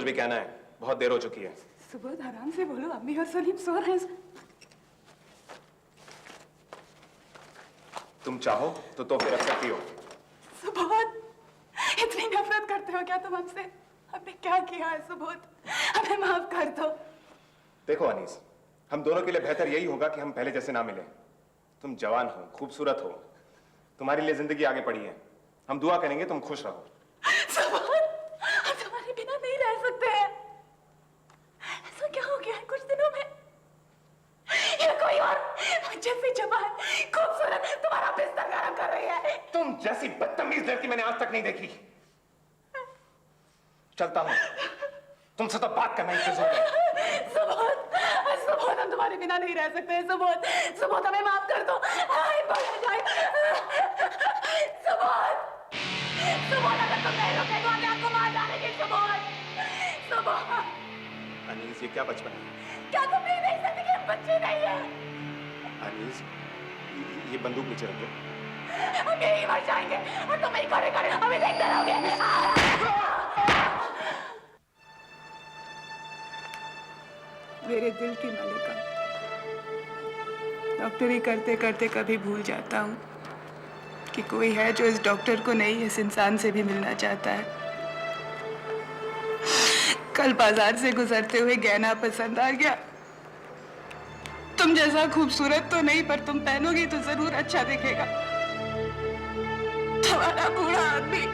कुछ भी कहना है, बहुत देर हो चुकी है। सुबोध आराम से बोलो, अम्मी और सलीम सो रहे हैं। तुम चाहो तो तोहफे रख सकती हो। सुबोध, इतनी नफरत करते हो क्या तुम हमसे? हमने क्या किया है सुबोध? हमें माफ कर दो। देखो अनीस, हम दोनों के लिए बेहतर यही होगा कि हम पहले जैसे ना मिले। तुम जवान हो, खूबसूरत हो, तुम्हारे लिए जिंदगी आगे पड़ी है। हम दुआ करेंगे तुम खुश रहो। सुबोध, हम तुम्हारे बिना नहीं रह सकते हैं। ऐसा क्या हो गया है कुछ दिनों में? या कोई और जैसी जवान खूबसूरत तुम्हारा बिस्तर गरम कर रही है? तुम जैसी बदतमीज लड़की मैंने आज तक नहीं देखी। चलता हूं, तुमसे तो बात करना ही फिजूल है। सुबोध, सुबोध, हम तुम्हारे बिना नहीं रह सकते हैं। सुबोध, सुबोध, हमें माफ कर दो। सुबोध, सुबोध, अगर तुम नहीं रोके तो हम आपको मार डालेंगे। सुबोध, सुबोध। अनीस, ये क्या बचपन है? क्या तुम नहीं देख सकते कि हम बच्चे नहीं हैं? अनीस, ये बंदूक नीचे रख दो। हम यही मर जाएंगे और तुम ही खड़े खड़े हमें देखते रहोगे। मेरे दिल की मलिका, डॉक्टरी करते करते कभी भूल जाता हूँ कि कोई है जो इस डॉक्टर को नहीं, इस इंसान से भी मिलना चाहता है। कल बाजार से गुजरते हुए गहना पसंद आ गया। तुम जैसा खूबसूरत तो नहीं, पर तुम पहनोगी तो जरूर अच्छा दिखेगा। तुम्हारा बूढ़ा आदमी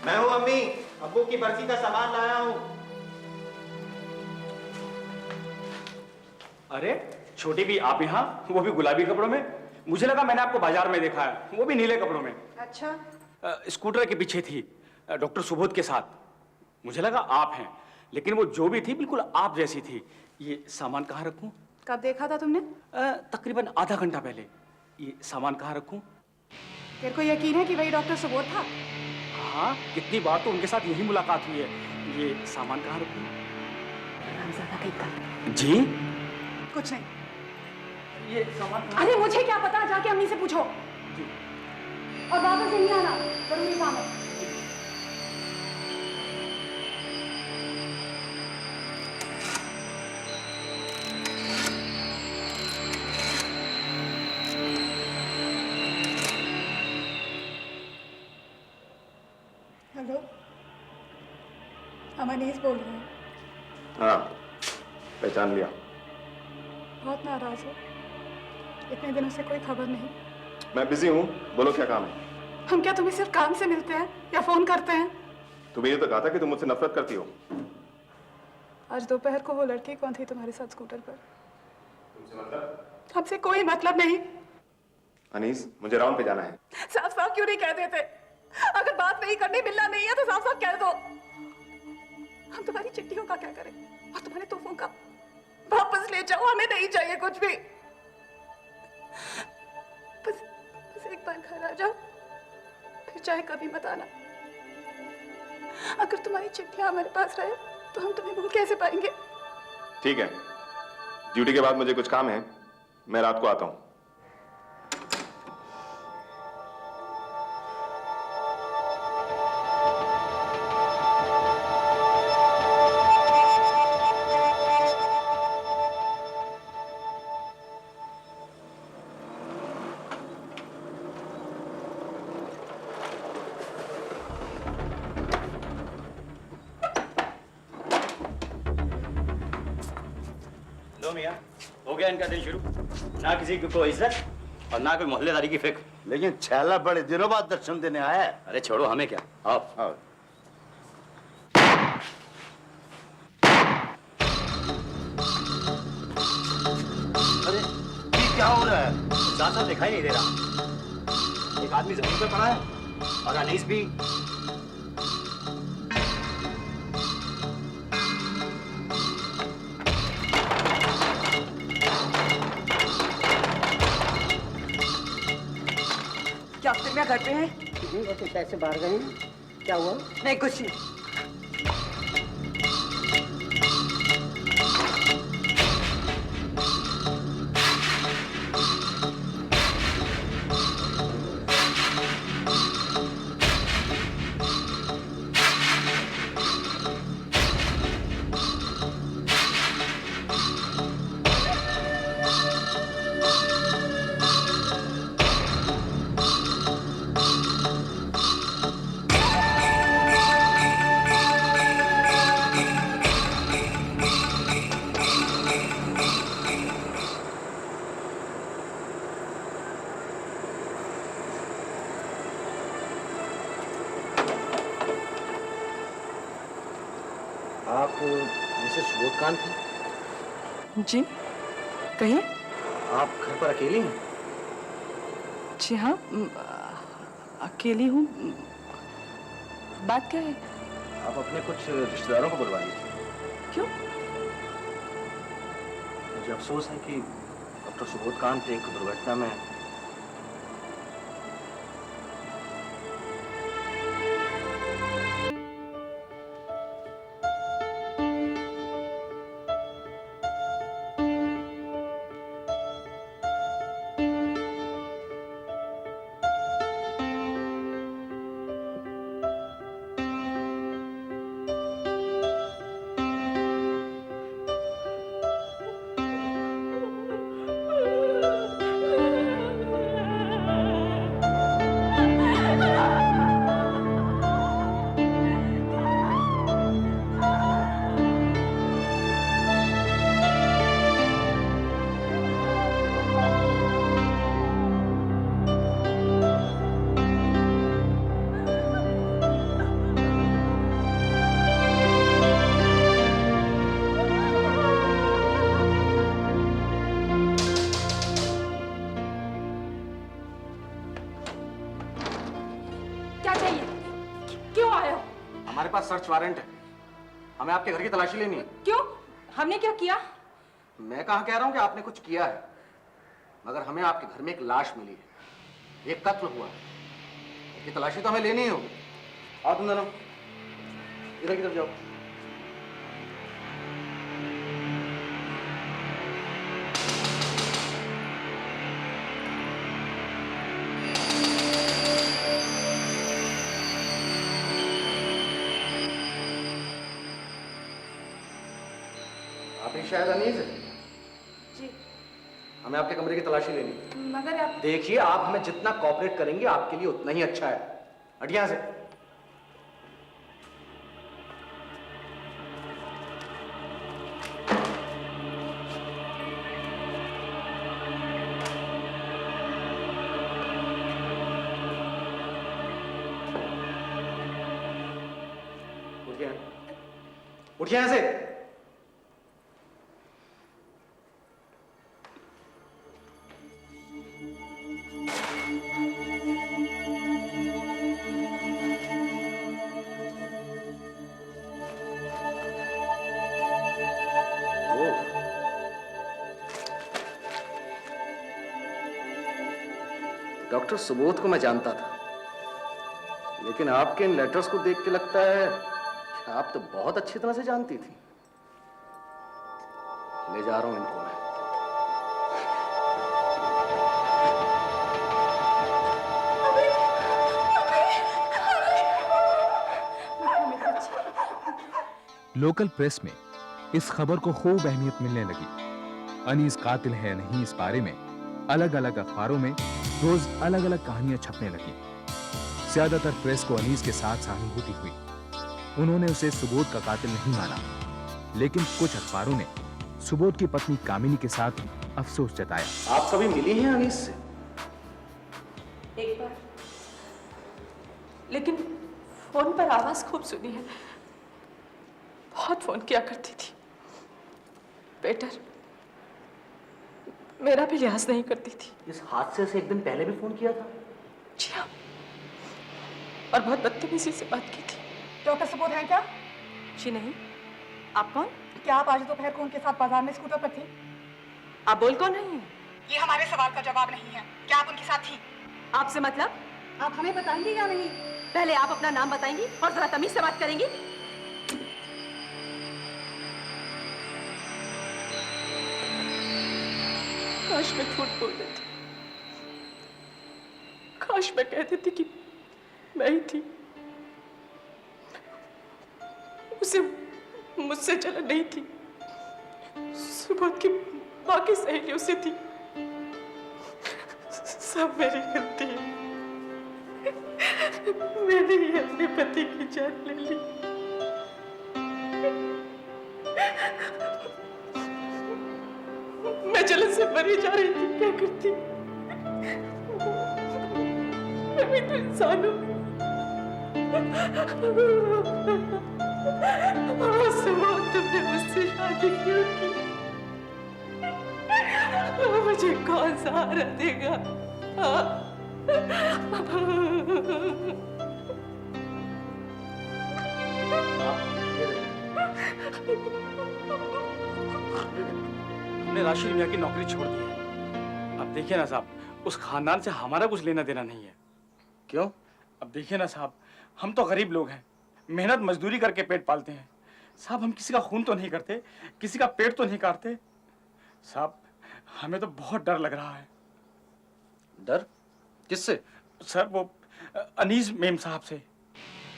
मैं हूँ अम्मी, अब्बू की बरसी का सामान लाया हूँ। अरे छोटी भी आप यहाँ, वो भी गुलाबी कपड़ों में? मुझे लगा मैंने आपको बाजार में देखा है, वो भी नीले कपड़ों में। अच्छा, स्कूटर के पीछे थी, डॉक्टर सुबोध के साथ। मुझे लगा आप हैं, लेकिन वो जो भी थी बिल्कुल आप जैसी थी। ये सामान कहाँ रखूं? कब देखा था तुमने? तकरीबन आधा घंटा पहले। ये सामान कहाँ रखूं? तेरे को यकीन है कि वही डॉक्टर सुबोध था? हाँ, कितनी बार तो उनके साथ यही मुलाकात हुई है। ये सामान कहाँ रखूं? जी? कुछ नहीं। ये सामान अरे मुझे क्या पता, जाके अम्मी से पूछो। जी। और वापस नहीं आना, जरूरी काम है। हेलो, हम अनीस बोल रहे हैं। हाँ, पहचान लिया। बहुत नाराज हो? इतने दिनों से कोई खबर नहीं। मैं बिजी हूँ, बोलो क्या काम है? हम क्या तुम्हें सिर्फ काम से मिलते हैं या फोन करते हैं? तुम्हें ये तो कहा था कि तुम मुझसे नफरत करती हो। आज दोपहर को वो लड़की कौन थी तुम्हारे साथ स्कूटर पर? तुमसे मतलब? हमसे कोई मतलब नहीं। अनीस, मुझे राउंड पे जाना है। साफ साफ क्यों नहीं कह देते? अगर बात नहीं करनी, मिलना नहीं है तो साफ साफ कह दो। हम तुम्हारी चिट्ठियों का क्या करें और तुम्हारे तोहफों का? वापस ले जाओ, हमें नहीं चाहिए कुछ भी। बस एक बार घर आ जाओ, फिर चाहे कभी मत आना। अगर तुम्हारी चिट्ठियां हमारे पास रहे तो हम तुम्हें भूल कैसे पाएंगे? ठीक है, ड्यूटी के बाद मुझे कुछ काम है, मैं रात को आता हूँ। हो गया इनका दिन शुरू। ना किसी की कोई इज्जत और ना कोई मोहल्लेदारी की फिक्र। लेकिन छैला बड़े दिनों बाद दर्शन देने आया है। अरे छोड़ो, हमें क्या। आओ। अरे ये क्या हो रहा है? साथ साथ दिखाई नहीं दे रहा। एक आदमी जमीन पे पड़ा है और अनीस भी। मैं घर पे हैं। वैसे पैसे बाहर गए हैं, क्या हुआ? नहीं कुछ नहीं। आप मिसेस सुबोध कांत हैं? जी कहिए। आप घर पर अकेली हैं? जी हाँ, अकेली हूँ। बात क्या है? आप अपने कुछ रिश्तेदारों को बुलवा लीजिए। क्यों? मुझे अफसोस है कि डॉक्टर सुबोध कांत एक दुर्घटना में हमारे पास सर्च वारंट है। हमें आपके घर की तलाशी लेनी है। क्यों? हमने क्या किया? मैं कहाँ कह रहा हूँ कि आपने कुछ किया है, मगर हमें आपके घर में एक लाश मिली है, एक कत्ल हुआ है। इसकी तलाशी तो हमें लेनी ही होगी। आओ तुम दोनों इधर की तरफ जाओ। आप शायद अनीस है। जी। हमें आपके कमरे की तलाशी लेनी है। मगर आप देखिए, आप हमें जितना कोऑपरेट करेंगे आपके लिए उतना ही अच्छा है। हटिए यहाँ से। उठिए, उठिए यहाँ से। डॉक्टर सुबोध को मैं जानता था, लेकिन आपके इन लेटर्स को देख के लगता है कि आप तो बहुत अच्छी तरह से जानती थी। ले जा रहा हूं इनको मैं। लोकल प्रेस में इस खबर को खूब अहमियत मिलने लगी। अनीस कातिल है या नहीं, इस बारे में अलग अलग अखबारों में रोज अलग अलग कहानियां छपने लगी। ज्यादातर प्रेस को अनीस के साथ सहानुभूति हुई। उन्होंने उसे सुबोध का कातिल नहीं माना, लेकिन कुछ अखबारों ने सुबोध की पत्नी कामिनी के साथ अफसोस जताया। आप कभी मिली हैं अनीस से? एक बार, लेकिन फोन पर आवाज खूब सुनी है। बहुत फोन किया करती थी। बेटर, मेरा भी लिहाज नहीं करती थी। इस हादसे से एक दिन पहले भी फोन किया था? जी हाँ, और बहुत बदतमीजी से बात की थी। डॉक्टर सुबोध हैं क्या? जी नहीं। आप कौन? क्या आप आज दोपहर को उनके साथ बाजार में स्कूटर पर थी? आप बोल कौन रही हैं? ये हमारे सवाल का जवाब नहीं है। क्या आप उनके साथ थी? आपसे मतलब? आप हमें बताएंगे या नहीं? पहले आप अपना नाम बताएंगी और जरा तमीज से बात करेंगी। काश मैं झूठ बोल देती, काश मैं कह देती कि मैं ही थी। उसे मुझसे जलन नहीं थी, सुबोध की बाकी सहेलियों से थी। सब मेरी गलती है, मैंने ही अपने पति की जान ले ली। मैं जलन से मरी जा रही थी, क्या करती? मैं भी तो इंसान हूँ। सुबोध, तुमने मुझसे शादी क्यों की? मुझे कौन सहारा देगा? हमने राशि मियाँ की नौकरी छोड़ दी है। अब देखिए ना साहब, उस खानदान से हमारा कुछ लेना देना नहीं है। क्यों? अब देखिए ना साहब, हम तो गरीब लोग हैं, मेहनत मजदूरी करके पेट पालते हैं। साहब हम किसी का खून तो नहीं करते, किसी का पेट तो नहीं काटते। साहब हमें तो बहुत डर लग रहा है। डर? किससे? सर वो अनीस मेम साहब से।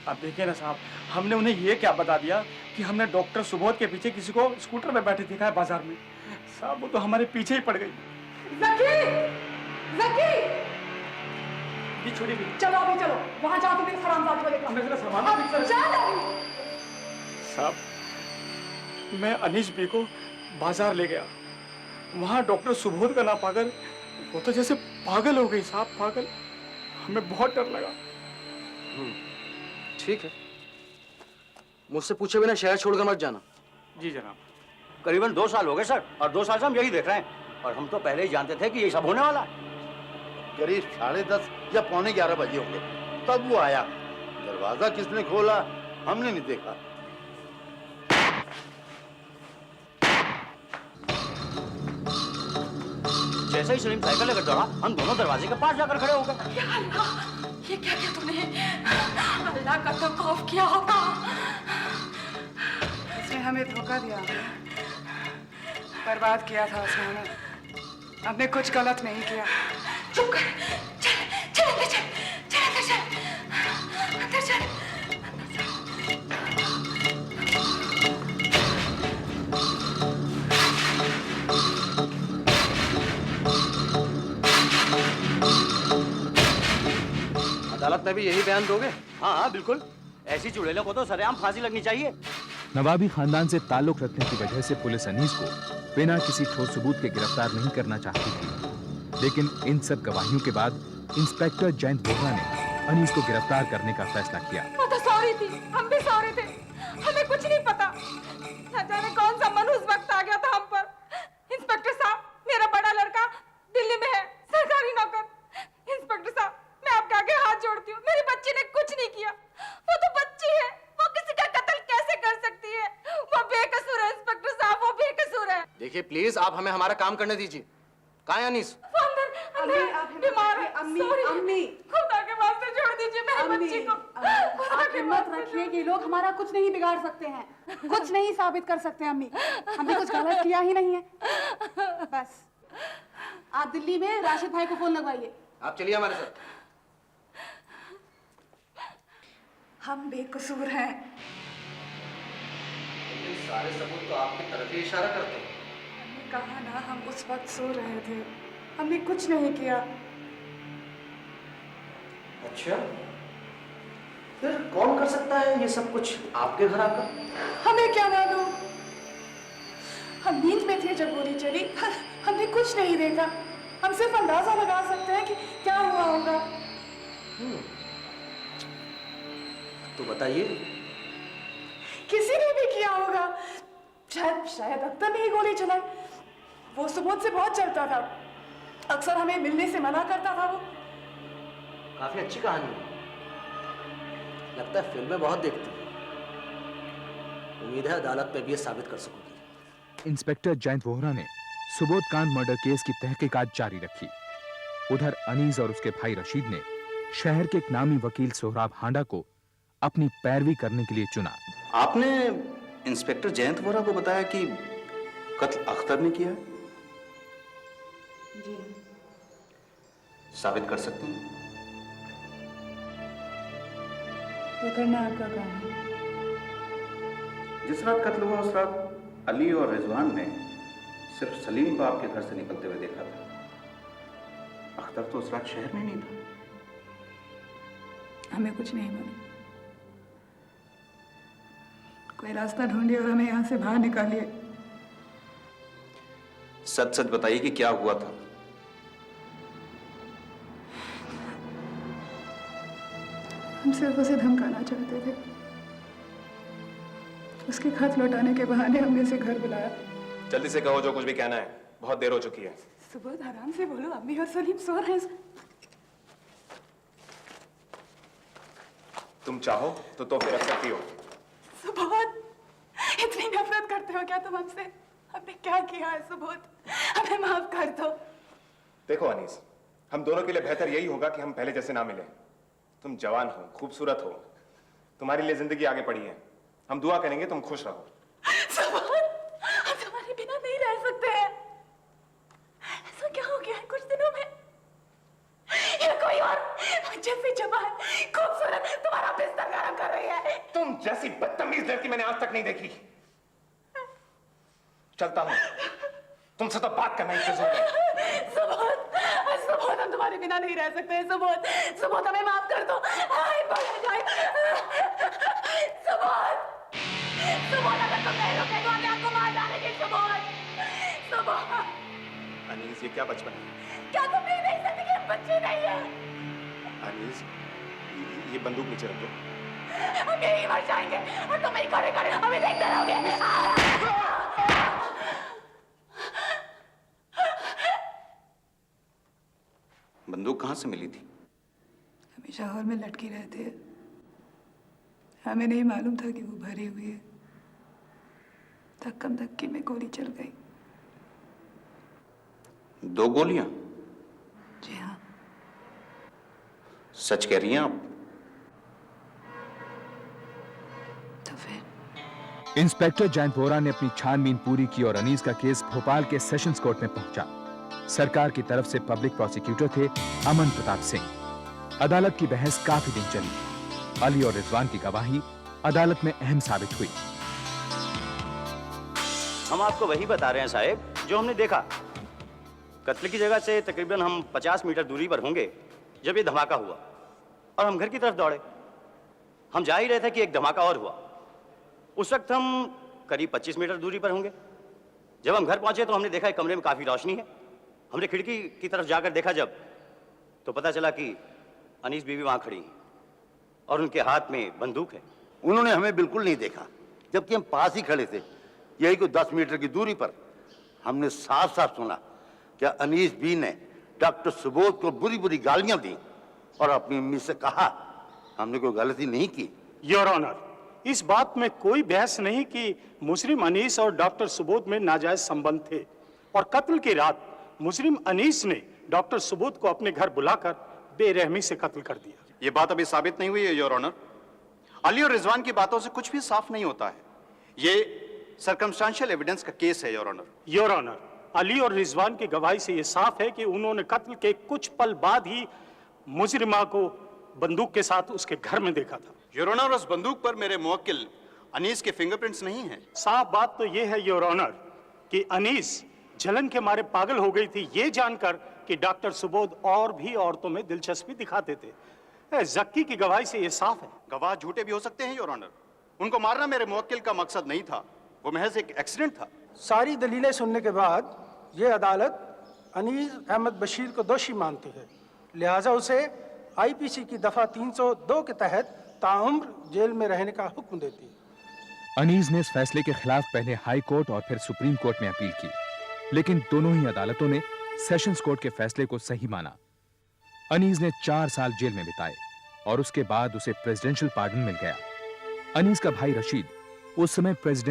आप देखिए ना साहब, हमने उन्हें ये क्या बता दिया कि हमने डॉक्टर सुबोध के पीछे किसी को स्कूटर में बैठे देखा है बाजार में। साहब वो तो हमारे पीछे ही पड़ गई। जकी! जकी! ये छोड़ी भी। चलो अभी चलो, वहां जाओ तुम इस हरामजादी को लेकर। मेरा सामान अब चलो। साहब मैं अनीस बी को बाजार ले गया, वहां डॉक्टर सुबोध का ना पाकर वो तो जैसे पागल हो गई साहब, पागल। हमें बहुत डर लगा। ठीक है, मुझसे पूछे बिना शहर छोड़कर मत जाना। जी जनाब। करीबन 2 साल हो गए सर, और 2 साल से हम यही देख रहे हैं, और हम तो पहले ही जानते थे कि ये सब होने वाला है। करीब 10:30 या 11:15 बजे होंगे, तब वो आया। दरवाजा किसने खोला हमने नहीं देखा। जैसे ही सलीम साइकिल लेकर दौड़ा, हम दोनों दरवाजे के पास जाकर खड़े हो गए। या अल्लाह, ये क्या किया तुमने? अल्लाह का तो खौफ किया होगा। उसने हमें धोखा दिया, बर्बाद किया था उसने हमें। हमने कुछ गलत नहीं किया। चुप कर, चल चल अंदर चल, चल अंदर चल, अंदर चल। अदालत में भी यही बयान दोगे? हाँ हाँ बिल्कुल, ऐसी चुड़ैलों को तो सरेआम फांसी लगनी चाहिए। नवाबी खानदान से ताल्लुक रखने की वजह से पुलिस अनीस को बिना किसी ठोस सबूत के गिरफ्तार नहीं करना चाहती थी, लेकिन इन सब गवाहियों के बाद इंस्पेक्टर जयंत बोहरा ने अनीस को गिरफ्तार करने का फैसला किया। वो तो सॉरी थी, हम भी सॉरी थे, हमें कुछ नहीं पता। न जाने कौन सा मन उस वक्त आ गया था हम पर। इंस्पेक्टर साहब, मेरा बड़ा लड़का दिल्ली में है, सरकारी नौकर। इंस्पेक्टर साहब, मैं आपके आगे हाथ जोड़ती हूँ, मेरी बच्ची ने कुछ नहीं किया। वो तो बच्ची है, वो किसी का कत्ल कैसे कर सकती है? वो बेकसूर है इंस्पेक्टर साहब, वो बेकसूर है। देखिए प्लीज, आप हमें हमारा काम करने दीजिए। कहाँ है अनीस? वो अंदर बीमार है। अम्मी, खुदा के वास्ते छोड़ दीजिए मेरी बच्ची को। आप हिम्मत रखिए, ये लोग हमारा कुछ नहीं बिगाड़ सकते हैं, कुछ नहीं साबित कर सकते। अम्मी, हमने कुछ गलत किया ही नहीं है। बस आप दिल्ली में राशिद भाई को फोन लगवाइए। आप चलिए हमारे साथ। हम बेकसूर हैं। सारे सबूत तो आपकी तरफ ही इशारा करते हैं। हमने कहा ना, हम उस वक्त सो रहे थे, हमने कुछ नहीं किया। अच्छा, फिर कौन कर सकता है ये सब कुछ आपके घर आकर? हमें क्या मालूम, हम नींद में थे जब गोली चली, हमने कुछ नहीं देखा। हम सिर्फ अंदाजा लगा सकते हैं कि क्या हुआ होगा। तो बताइए। किसी ने भी किया होगा, शायद अख्तर ने ही गोली चलाई। वो सुबोध से बहुत चलता था, अक्सर हमें मिलने से मना करता था। वो काफी अच्छी कहानी है, लगता है फिल्में बहुत देखती हैं। उम्मीद है अदालत में भी ये साबित कर सकोगी। इंस्पेक्टर जयंत वोहरा ने सुबोध कांड मर्डर केस की तहकीकात जारी रखी। उधर अनीस और उसके भाई रशीद ने शहर के एक नामी वकील सोहराब हांडा को अपनी पैरवी करने के लिए चुना। आपने इंस्पेक्टर जयंत वोरा को बताया कि कत्ल अख्तर ने किया है? जी। साबित कर सकते हैं? वो करना आपका काम है। जिस रात कत्ल हुआ उस रात अली और रिजवान ने सिर्फ सलीम को आपके घर से निकलते हुए देखा था। अख्तर तो उस रात शहर में नहीं था। हमें कुछ नहीं मालूम। कोई रास्ता ढूंढिए और हमें यहाँ से बाहर निकालिए। सच सच बताइए कि क्या हुआ था। हम सिर्फ उसे धमकाना चाहते थे। उसके खत लौटाने के बहाने हमने उसे घर बुलाया। जल्दी से कहो जो कुछ भी कहना है, बहुत देर हो चुकी है। सुबोध आराम से बोलो, अम्मी और सलीम सो रहे हैं। तुम चाहो तो तोहफे रख सकती हो। सुबोध, इतनी नफरत करते हो क्या तुम हमसे? हमने क्या किया है सुबोध? हमें माफ कर दो। देखो अनीस, हम दोनों के लिए बेहतर यही होगा कि हम पहले जैसे ना मिले। तुम जवान हो, खूबसूरत हो, तुम्हारे लिए जिंदगी आगे पड़ी है। हम दुआ करेंगे तुम खुश रहो। सुबोध, हम तुम्हारे बिना नहीं रह सकते हैं। ऐसा क्या हो गया है कुछ दिनों में? या कोई और जैसी जवान खूबसूरत तुम्हारा बिस्तर गरम कर रही है। तुम जैसी बदतमीज लड़की मैंने आज तक नहीं देखी। चलता हूं, तुमसे तो बात करना ही फिजूल है। सुबोध, सुबोध, हम तुम्हारे बिना नहीं रह सकते। सुबोध, सुबोध, हमें माफ कर दो। हाय, सुबोध, सुबोध, अगर तुम नहीं रुके तो हमें आपको मार डालेंगे। सुबोध, सुबोध। अनीस, ये क्या बचपन है? क्या तुम नहीं देख सकते कि हम बच्चे नहीं हैं? अनीस, ये बंदूक नीचे रख दो। हम यही मर जाएंगे और तुम ही खड़े खड़े हमें देखते रहोगे। बंदूक कहां से मिली थी? हमेशा हॉल में लटकी रहते हैं। हमें नहीं मालूम था कि वो भरी हुई है। धक्कम धक्की में गोली चल गई। 2 गोलियां? जी हाँ। सच कह रही हैं आप? तो फिर इंस्पेक्टर जयंत वोरा ने अपनी छानबीन पूरी की और अनीस का केस भोपाल के सेशंस कोर्ट में पहुंचा। सरकार की तरफ से पब्लिक प्रोसिक्यूटर थे अमन प्रताप सिंह। अदालत की बहस काफी दिन चली। अली और रिजवान की गवाही अदालत में अहम साबित हुई। हम आपको वही बता रहे हैं साहब जो हमने देखा। कत्ल की जगह से तकरीबन हम 50 मीटर दूरी पर होंगे जब ये धमाका हुआ और हम घर की तरफ दौड़े। हम जा ही रहे थे कि एक धमाका और हुआ। उस वक्त हम करीब 25 मीटर दूरी पर होंगे। जब हम घर पहुंचे तो हमने देखा कमरे में काफी रोशनी है। हमने खिड़की की तरफ जाकर देखा जब, तो पता चला कि अनीस बीवी वहां खड़ी है और उनके हाथ में बंदूक है। उन्होंने हमें बिल्कुल नहीं देखा, जबकि हम पास ही खड़े थे। यही कोई 10 मीटर की दूरी पर हमने साफ साफ सुना कि अनीस बी ने डॉक्टर सुबोध को बुरी बुरी गालियां दी और अपनी अम्मी से कहा हमने कोई गलती नहीं की। योर ऑनर, इस बात में कोई बहस नहीं कि मुजरिम अनीस और डॉक्टर सुबोध में नाजायज संबंध थे और कत्ल की रात मुजरिम अनीस ने डॉक्टर सुबोध को अपने घर बुलाकर बेरहमी से कत्ल कर दिया। ये बात अभी साबित नहीं हुई है योर ऑनर। अली और रिजवान की बातों से कुछ भी साफ नहीं होता है। ये सर्कमस्टेंशियल एविडेंस का केस है your honour. Your honour, Ali और रिजवान की गवाही से यह साफ है कि उन्होंने कत्ल के कुछ पल बाद ही मुजरिमा को बंदूक के साथ उसके घर में देखा था। योर ऑनर, उस बंदूक पर मेरे मुवक्किल अनीस के फिंगरप्रिंट्स नहीं हैं। साफ बात तो यह है योर ऑनर कि अनीस जलन के मारे पागल हो गई थी ये जानकर कि डॉक्टर सुबोध और भी औरतों में दिलचस्पी दिखाते थे। जक्की की गवाही से यह साफ है। गवाह झूठे भी हो सकते हैं योर ऑनर। उनको मारना मेरे मुवक्किल का मकसद नहीं था, वो महज एक एक्सीडेंट था। सारी दलीलें सुनने के बाद ये अदालत अनीस अहमद बशीर को दोषी मानती है, लिहाजा उसे आईपीसी की दफा 302 के तहत ताउम्र जेल में रहने का हुक्म देती है। अनीस ने इस फैसले के खिलाफ पहले हाई कोर्ट और फिर सुप्रीम कोर्ट में अपील की, लेकिन दोनों ही अदालतों ने सेशंस कोर्ट के फैसले को सही माना। अनीस ने 4 साल जेल में बिताए और उसके बाद उसे प्रेसिडेंशियल पार्डन मिल गया। अनीस का भाई रशीद उस समय प्रेसिडेंट